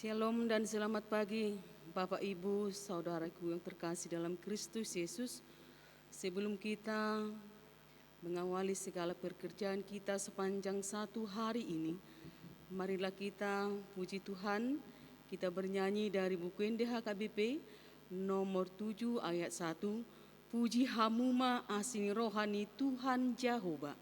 Shalom dan selamat pagi Bapak Ibu Saudaraku yang terkasih dalam Kristus Yesus. Sebelum kita mengawali segala pekerjaan kita sepanjang satu hari ini, marilah kita puji Tuhan. Kita bernyanyi dari buku NDHKBP nomor 7 ayat 1, Puji Hamuma Asini Rohani Tuhan Jehovah.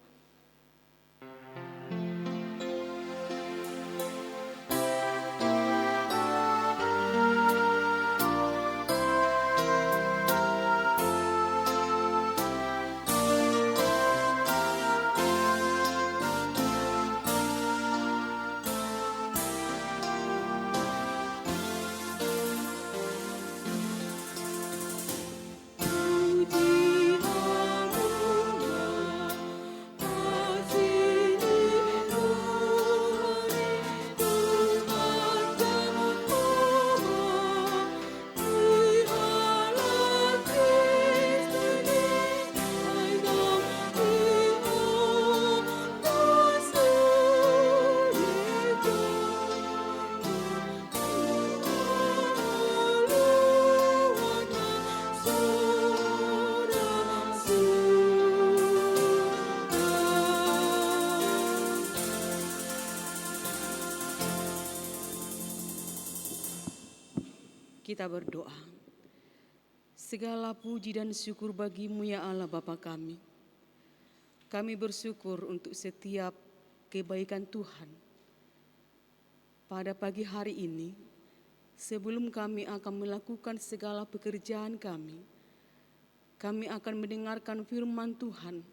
Kita berdoa. Segala puji dan syukur bagi-Mu ya Allah Bapa kami. Kami bersyukur untuk setiap kebaikan Tuhan. Pada pagi hari ini, sebelum kami akan melakukan segala pekerjaan kami akan mendengarkan firman Tuhan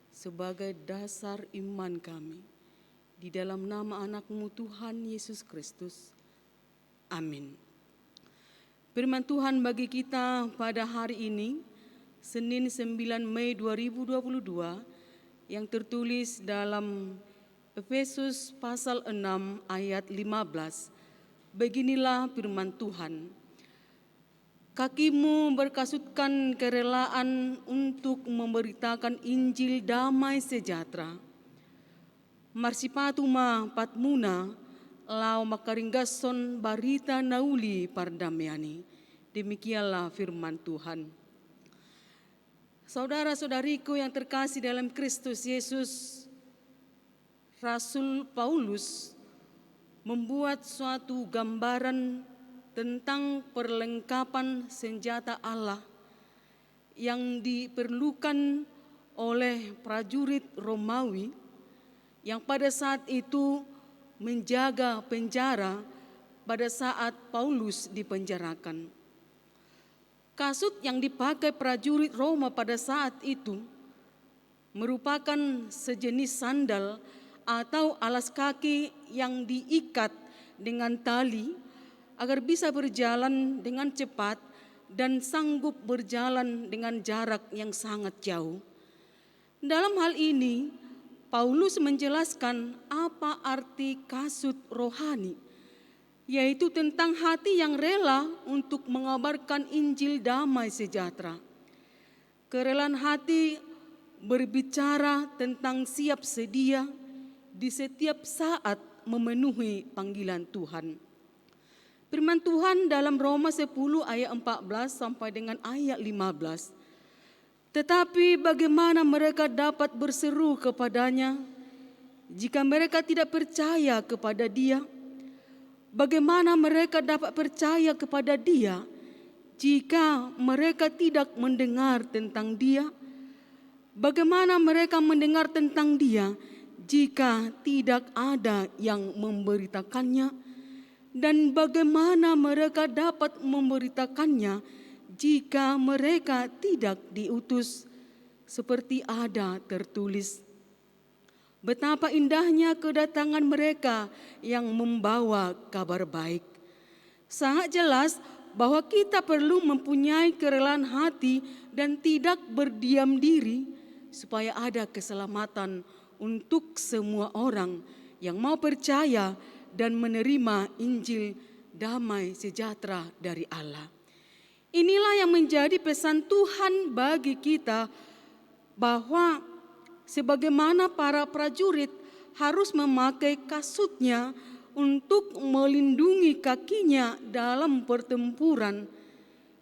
sebagai dasar iman kami. Di dalam nama anak-Mu Tuhan Yesus Kristus. Amin. Firman Tuhan bagi kita pada hari ini, Senin 9 Mei 2022, yang tertulis dalam Efesus pasal 6 ayat 15. Beginilah firman Tuhan. Kakimu berkasutkan kerelaan untuk memberitakan Injil damai sejahtera. Marsipatuma patmuna lau makaringgason barita nauli pardamaiani. Demikianlah firman Tuhan. Saudara-saudariku yang terkasih dalam Kristus Yesus, Rasul Paulus membuat suatu gambaran tentang perlengkapan senjata Allah yang diperlukan oleh prajurit Romawi yang pada saat itu menjaga penjara pada saat Paulus dipenjarakan. Kasut yang dipakai prajurit Roma pada saat itu merupakan sejenis sandal atau alas kaki yang diikat dengan tali agar bisa berjalan dengan cepat dan sanggup berjalan dengan jarak yang sangat jauh. Dalam hal ini, Paulus menjelaskan apa arti kasut rohani, yaitu tentang hati yang rela untuk mengabarkan Injil damai sejahtera. Kerelaan hati berbicara tentang siap sedia di setiap saat memenuhi panggilan Tuhan. Firman Tuhan dalam Roma 10 ayat 14 sampai dengan ayat 15. Tetapi bagaimana mereka dapat berseru kepadanya jika mereka tidak percaya kepada Dia? Bagaimana mereka dapat percaya kepada Dia jika mereka tidak mendengar tentang Dia? Bagaimana mereka mendengar tentang Dia jika tidak ada yang memberitakannya? Dan bagaimana mereka dapat memberitakannya jika mereka tidak diutus? Seperti ada tertulis, betapa indahnya kedatangan mereka yang membawa kabar baik. Sangat jelas bahwa kita perlu mempunyai kerelaan hati dan tidak berdiam diri supaya ada keselamatan untuk semua orang yang mau percaya dan menerima Injil damai sejahtera dari Allah. Inilah yang menjadi pesan Tuhan bagi kita, bahwa sebagaimana para prajurit harus memakai kasutnya untuk melindungi kakinya dalam pertempuran.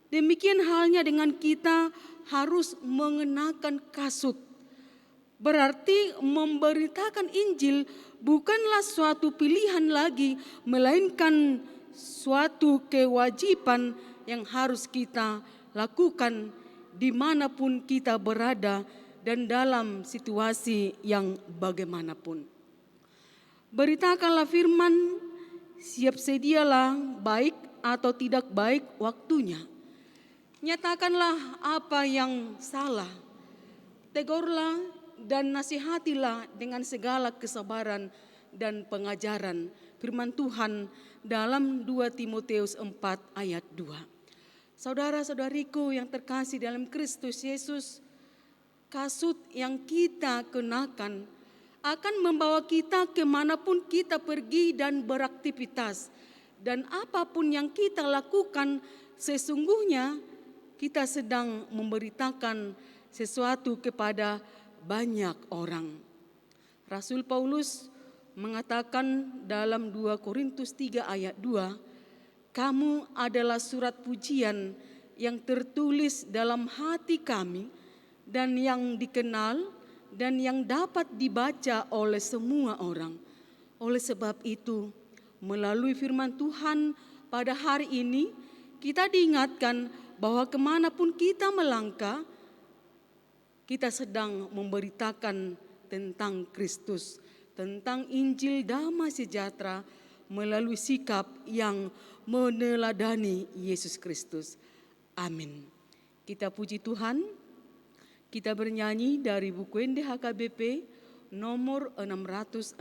Demikian halnya dengan kita harus mengenakan kasut. Berarti memberitakan Injil bukanlah suatu pilihan lagi, melainkan suatu kewajiban yang harus kita lakukan dimanapun kita berada dan dalam situasi yang bagaimanapun. Beritakanlah firman, siap sedialah baik atau tidak baik waktunya. Nyatakanlah apa yang salah, tegurlah dan nasihatilah dengan segala kesabaran dan pengajaran firman Tuhan dalam 2 Timotius 4 ayat 2. Saudara-saudariku yang terkasih dalam Kristus Yesus, kasut yang kita kenakan akan membawa kita kemanapun kita pergi dan beraktivitas. Dan apapun yang kita lakukan, sesungguhnya kita sedang memberitakan sesuatu kepada banyak orang. Rasul Paulus mengatakan dalam 2 Korintus 3 ayat 2, kamu adalah surat pujian yang tertulis dalam hati kami dan yang dikenal dan yang dapat dibaca oleh semua orang. Oleh sebab itu, melalui firman Tuhan pada hari ini, kita diingatkan bahwa kemanapun kita melangkah, kita sedang memberitakan tentang Kristus, tentang Injil damai sejahtera melalui sikap yang meneladani Yesus Kristus. Amin. Kita puji Tuhan, kita bernyanyi dari buku NDHKBP nomor 669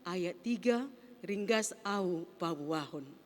ayat 3, Ringgas Au Pabuahon.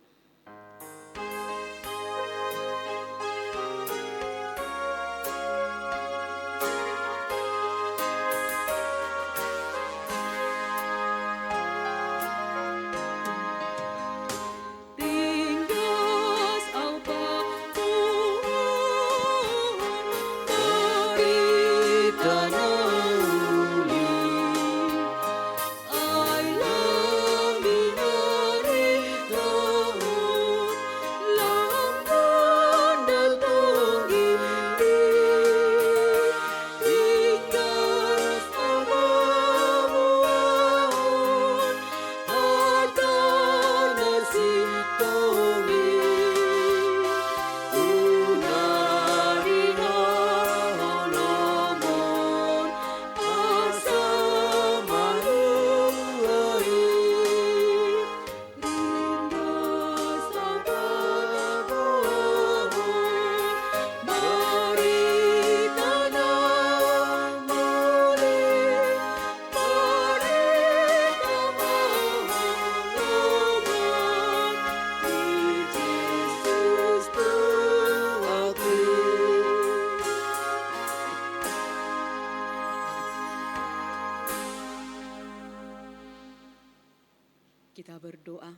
Kita berdoa.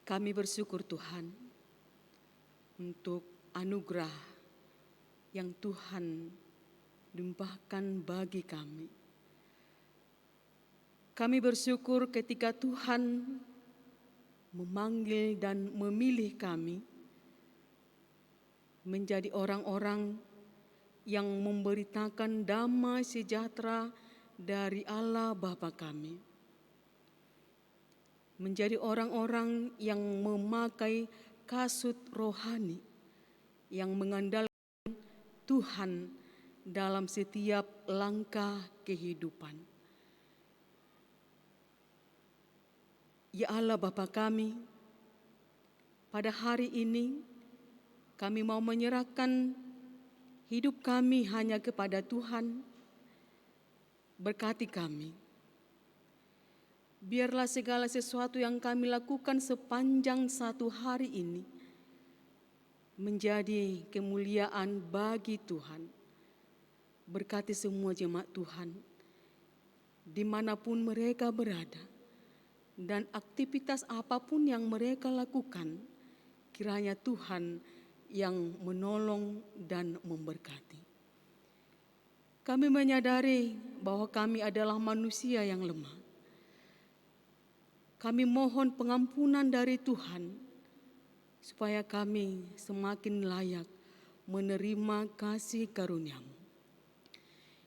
Kami bersyukur Tuhan untuk anugerah yang Tuhan limpahkan bagi kami. Kami bersyukur ketika Tuhan memanggil dan memilih kami menjadi orang-orang yang memberitakan damai sejahtera dari Allah Bapa kami. Menjadi orang-orang yang memakai kasut rohani, yang mengandalkan Tuhan dalam setiap langkah kehidupan. Ya Allah Bapa kami, pada hari ini kami mau menyerahkan hidup kami hanya kepada Tuhan. Berkati kami. Biarlah segala sesuatu yang kami lakukan sepanjang satu hari ini menjadi kemuliaan bagi Tuhan. Berkati semua jemaat Tuhan, dimanapun mereka berada, dan aktivitas apapun yang mereka lakukan, kiranya Tuhan yang menolong dan memberkati. Kami menyadari bahwa kami adalah manusia yang lemah. Kami mohon pengampunan dari Tuhan, supaya kami semakin layak menerima kasih karunia-Mu.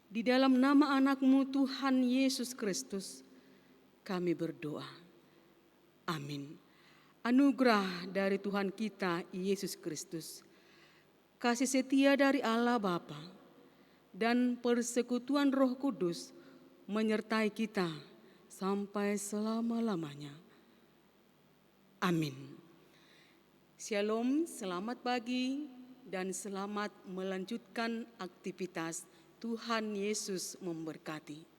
Di dalam nama anak-Mu Tuhan Yesus Kristus, kami berdoa. Amin. Anugerah dari Tuhan kita Yesus Kristus, kasih setia dari Allah Bapa, dan persekutuan Roh Kudus menyertai kita sampai selama-lamanya. Amin. Shalom, selamat pagi dan selamat melanjutkan aktivitas. Tuhan Yesus memberkati.